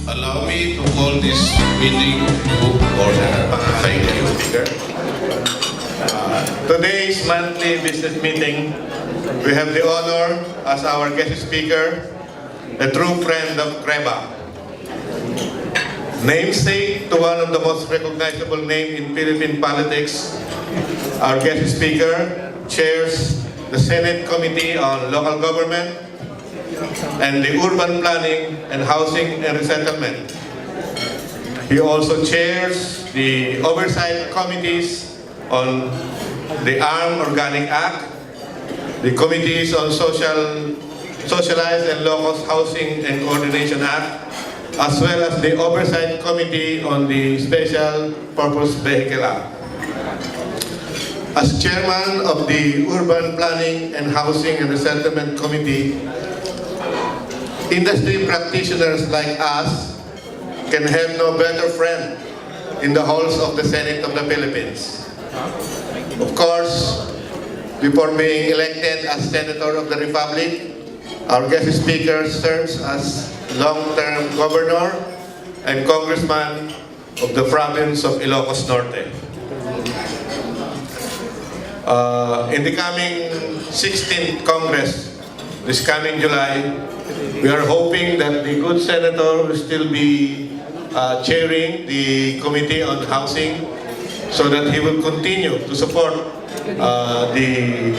Allow me to call this meeting to order. Thank you, Speaker. Today's monthly business meeting, we have the honor as our guest speaker, a true friend of CREBA. Namesake to one of the most recognizable names in Philippine politics, our guest speaker chairs the Senate Committee on Local Government and the Urban Planning and Housing and Resettlement. He also chairs the oversight committees on the Armed Organic Act, the committees on Socialized and Low-Cost Housing and Coordination Act, as well as the oversight committee on the Special Purpose Vehicle Act. As chairman of the Urban Planning and Housing and Resettlement Committee, industry practitioners like us can have no better friend in the halls of the Senate of the Philippines. Of course, before being elected as Senator of the Republic, our guest speaker serves as long-term governor and congressman of the province of Ilocos Norte. In the coming 16th Congress, this coming July, we are hoping that the good senator will still be chairing the Committee on Housing so that he will continue to support the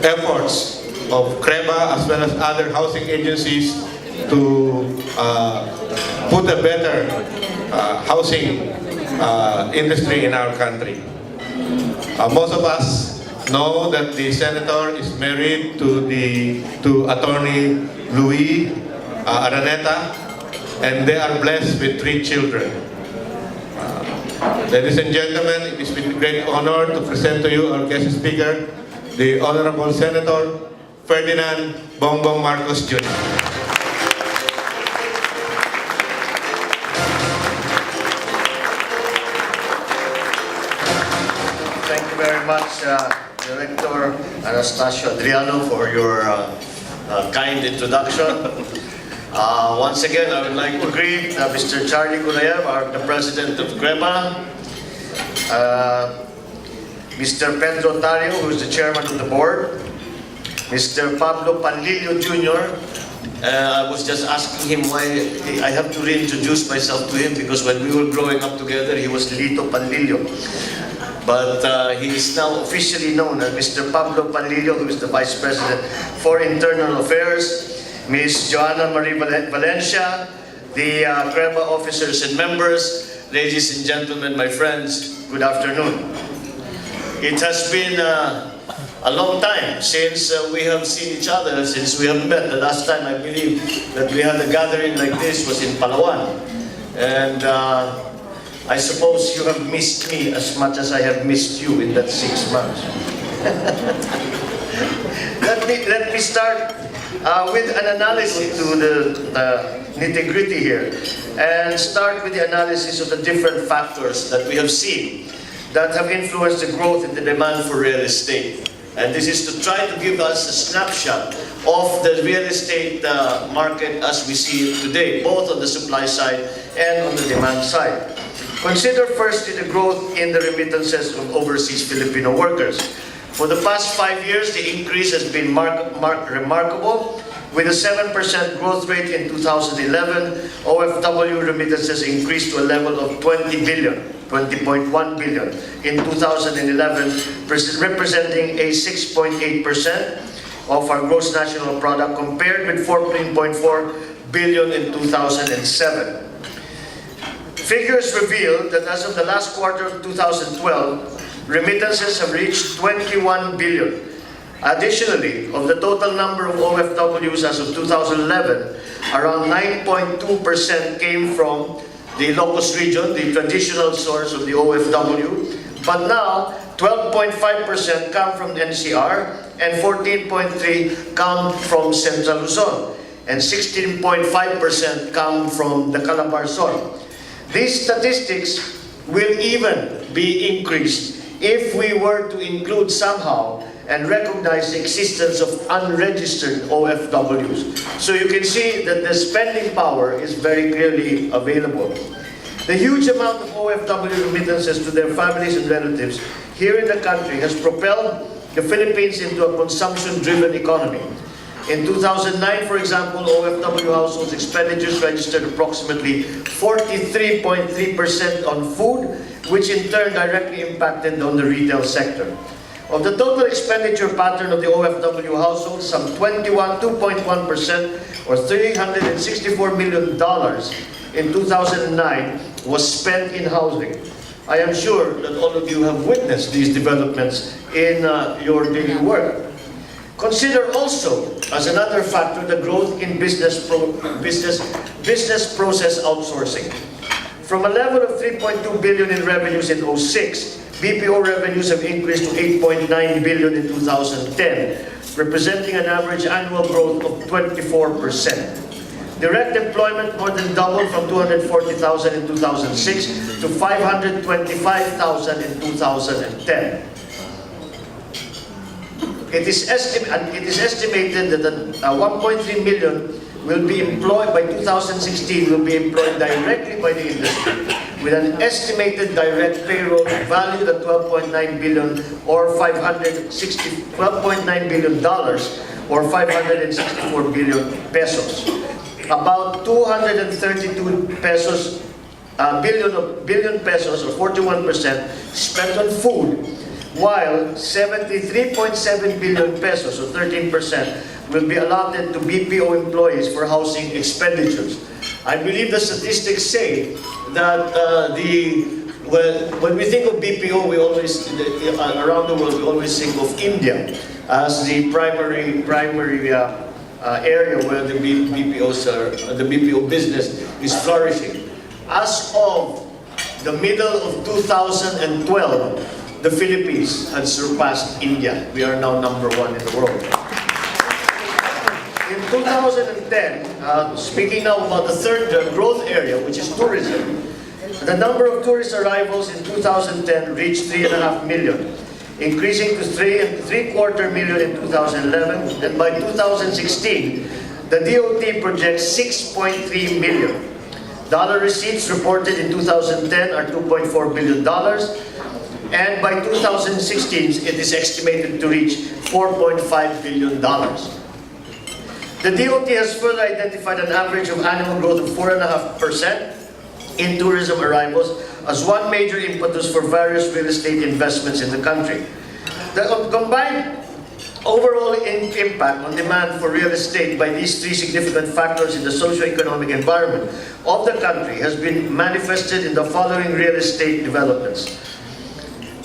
efforts of CREBA as well as other housing agencies to put a better housing industry in our country. Most of us know that the senator is married to Attorney Louis Araneta, and they are blessed with 3 children. Ladies and gentlemen, it is with great honor to present to you our guest speaker, the Honorable Senator Ferdinand Bongbong Marcos Jr. Thank you very much, Director Anastasio Adriano, for your kind introduction. Once again, I would like to greet Mr. Charlie Curayev, the President of CREBA, Mr. Pedro Tario, who is the Chairman of the Board, Mr. Pablo Panlilio Jr. I was just asking him why I have to reintroduce myself to him, because when we were growing up together, he was Lito Panlilio. But he is now officially known as Mr. Pablo Panlilio, who is the Vice President for Internal Affairs, Ms. Joanna Marie Valencia, the CREBA officers and members, ladies and gentlemen, my friends, good afternoon. It has been a long time since we have seen each other, since we have met. The last time I believe that we had a gathering like this was in Palawan. And I suppose you have missed me as much as I have missed you in that 6 months. Let me start with an analysis to the nitty-gritty here, and start with the analysis of the different factors that we have seen that have influenced the growth in the demand for real estate. And this is to try to give us a snapshot of the real estate market as we see it today, both on the supply side and on the demand side. Consider firstly the growth in the remittances of overseas Filipino workers. For the past 5 years, the increase has been remarkable. With a 7% growth rate in 2011, OFW remittances increased to a level of 20 billion, 20.1 billion in 2011, representing a 6.8% of our gross national product, compared with 14.4 billion in 2007. Figures reveal that as of the last quarter of 2012, remittances have reached 21 billion. Additionally, of the total number of OFWs as of 2011, around 9.2% came from the Ilocos region, the traditional source of the OFW, But now, 12.5% come from NCR and 14.3% come from Central Luzon and 16.5% come from the Calabar zone. These statistics will even be increased if we were to include somehow and recognize the existence of unregistered OFWs. So you can see that the spending power is very clearly available. The huge amount of OFW remittances to their families and relatives here in the country has propelled the Philippines into a consumption-driven economy. In 2009, for example, OFW households expenditures registered approximately 43.3% on food, which in turn directly impacted on the retail sector. Of the total expenditure pattern of the OFW households, some 2.1% or $364 million in 2009 was spent in housing. I am sure that all of you have witnessed these developments in your daily work. Consider also, as another factor, the growth in business process outsourcing. From a level of 3.2 billion in revenues in 2006, BPO revenues have increased to 8.9 billion in 2010, representing an average annual growth of 24%. Direct employment more than doubled from 240,000 in 2006 to 525,000 in 2010. It is estimated that 1.3 million will be employed by 2016, will be employed directly by the industry, with an estimated direct payroll valued at $12.9 billion or $12.9 billion or 564 billion pesos. About 232 billion pesos or 41% spent on food, while 73.7 billion pesos or 13% will be allotted to BPO employees for housing expenditures. I believe the statistics say that when we think of BPO, we always around the world we always think of India as the primary area where the BPO business is flourishing. As of the middle of 2012, the Philippines had surpassed India. We are now #1 in the world. In 2010, speaking now about the third growth area, which is tourism, the number of tourist arrivals in 2010 reached 3.5 million, increasing to 3.75 million in 2011, and by 2016, the DOT projects 6.3 million. Dollar receipts reported in 2010 are $2.4 billion, and by 2016, it is estimated to reach $4.5 billion. The DOT has further identified an average of annual growth of 4.5% in tourism arrivals as one major impetus for various real estate investments in the country. The combined overall impact on demand for real estate by these three significant factors in the socio-economic environment of the country has been manifested in the following real estate developments.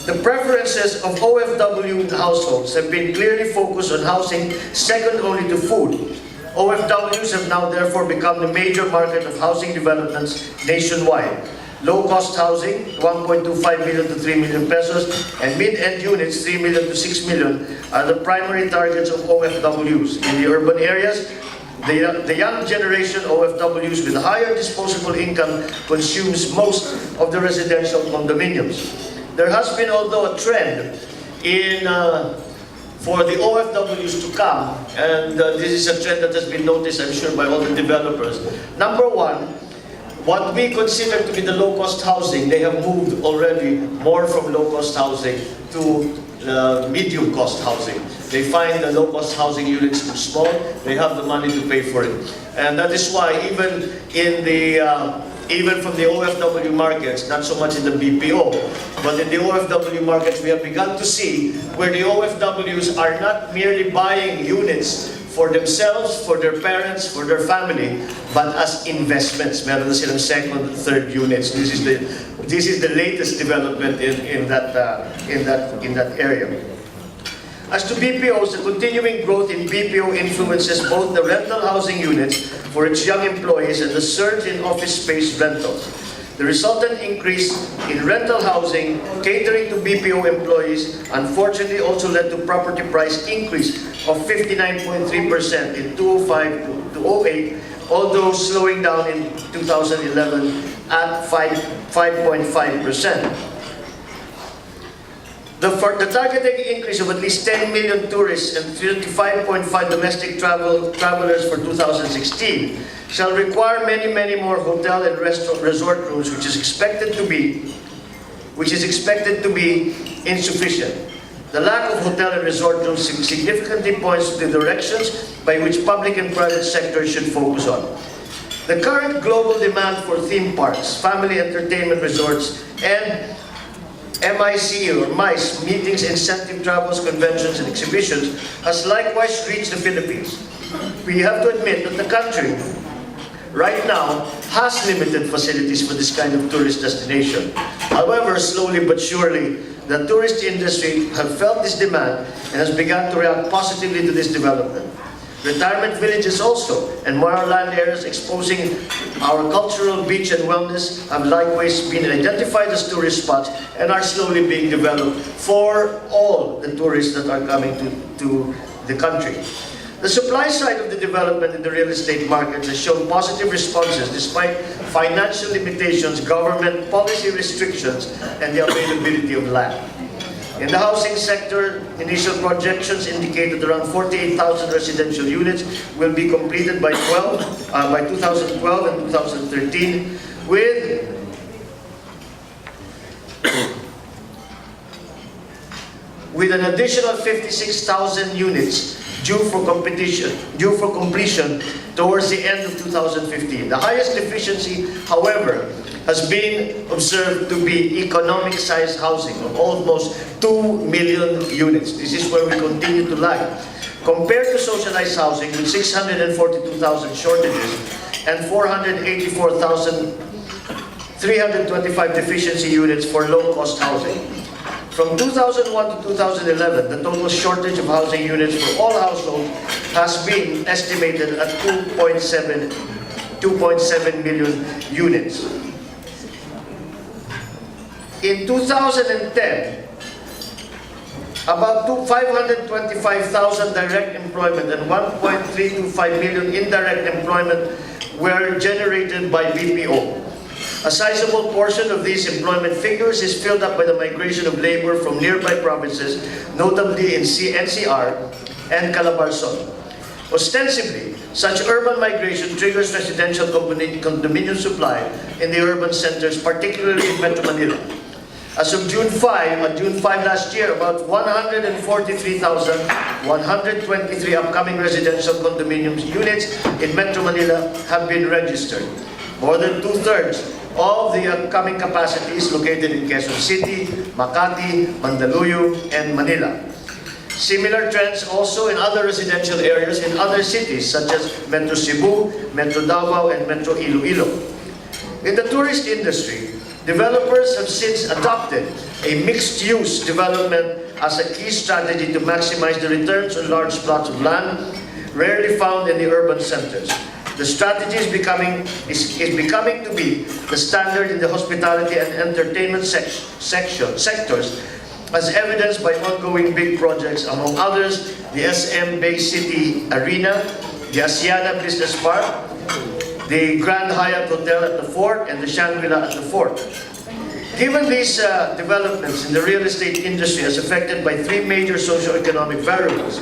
The preferences of OFW households have been clearly focused on housing second only to food. OFWs have now therefore become the major market of housing developments nationwide. Low-cost housing, 1.25 million to 3 million pesos, and mid-end units, 3 million to 6 million, are the primary targets of OFWs. In the urban areas, the young generation OFWs with higher disposable income consumes most of the residential condominiums. There has been, although, a trend in for the OFWs to come, and this is a trend that has been noticed, I'm sure, by all the developers. Number one, what we consider to be the low-cost housing, they have moved already more from low-cost housing to medium-cost housing. They find the low-cost housing units too small, they have the money to pay for it. And that is why even in the even from the OFW markets, not so much in the BPO, but in the OFW markets, we have begun to see where the OFWs are not merely buying units for themselves, for their parents, for their family, but as investments. Meron na silang second, third units. This is the latest development in that area. As to BPOs, the continuing growth in BPO influences both the rental housing units for its young employees and the surge in office space rentals. The resultant increase in rental housing catering to BPO employees unfortunately also led to property price increase of 59.3% in 2005 to 2008, although slowing down in 2011 at 5.5%. The targeted increase of at least 10 million tourists and 35.5 domestic travelers for 2016 shall require many more hotel and resort rooms, which is expected to be insufficient. The lack of hotel and resort rooms significantly points to the directions by which public and private sectors should focus on. The current global demand for theme parks, family entertainment resorts, and MIC or MICE, meetings, incentive travels, conventions, and exhibitions, has likewise reached the Philippines. We have to admit that the country right now has limited facilities for this kind of tourist destination. However, slowly but surely, the tourist industry have felt this demand and has begun to react positively to this development. Retirement villages also, and more land areas exposing our cultural beach and wellness have likewise been identified as tourist spots and are slowly being developed for all the tourists that are coming to the country. The supply side of the development in the real estate market has shown positive responses despite financial limitations, government policy restrictions, and the availability of land. In the housing sector, initial projections indicate that around 48,000 residential units will be completed by 2012 and 2013, with an additional 56,000 units due for completion towards the end of 2015. The highest deficiency, however, has been observed to be economic-sized housing of almost 2 million units. This is where we continue to lag. Compared to socialized housing with 642,000 shortages and 484,325 deficiency units for low-cost housing. From 2001 to 2011, the total shortage of housing units for all households has been estimated at 2.7 million units. In 2010, about 525,000 direct employment and 1.325 million indirect employment were generated by BPO. A sizable portion of these employment figures is filled up by the migration of labor from nearby provinces, notably in NCR and Calabarzon. Ostensibly, such urban migration triggers residential condominium supply in the urban centers, particularly in Metro Manila. As of June 5 last year, about 143,123 upcoming residential condominium units in Metro Manila have been registered. More than two-thirds of the upcoming capacity is located in Quezon City, Makati, Mandaluyong, and Manila. Similar trends also in other residential areas in other cities such as Metro Cebu, Metro Davao, and Metro Iloilo. In the tourist industry, developers have since adopted a mixed-use development as a key strategy to maximize the returns on large plots of land rarely found in the urban centers. The strategy is becoming to be the standard in the hospitality and entertainment sectors, as evidenced by ongoing big projects, among others, the SM Bay City Arena, the Asiana Business Park, the Grand Hyatt Hotel at the Fort, and the Shangri-La at the Fort. Given these developments in the real estate industry as affected by three major socio-economic variables,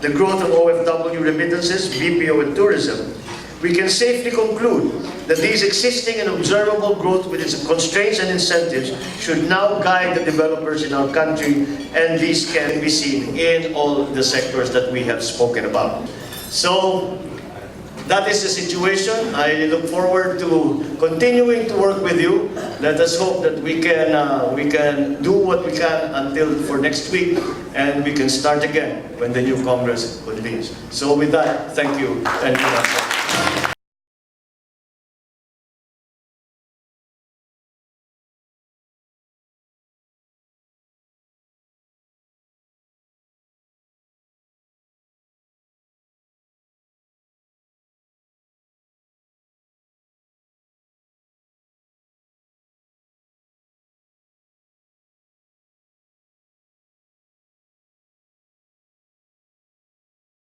the growth of OFW remittances, BPO, and tourism, we can safely conclude that these existing and observable growth with its constraints and incentives should now guide the developers in our country, and these can be seen in all the sectors that we have spoken about. So, that is the situation. I look forward to continuing to work with you. Let us hope that we can do what we can until for next week, and we can start again when the new Congress convenes. So with that, thank you. Thank you.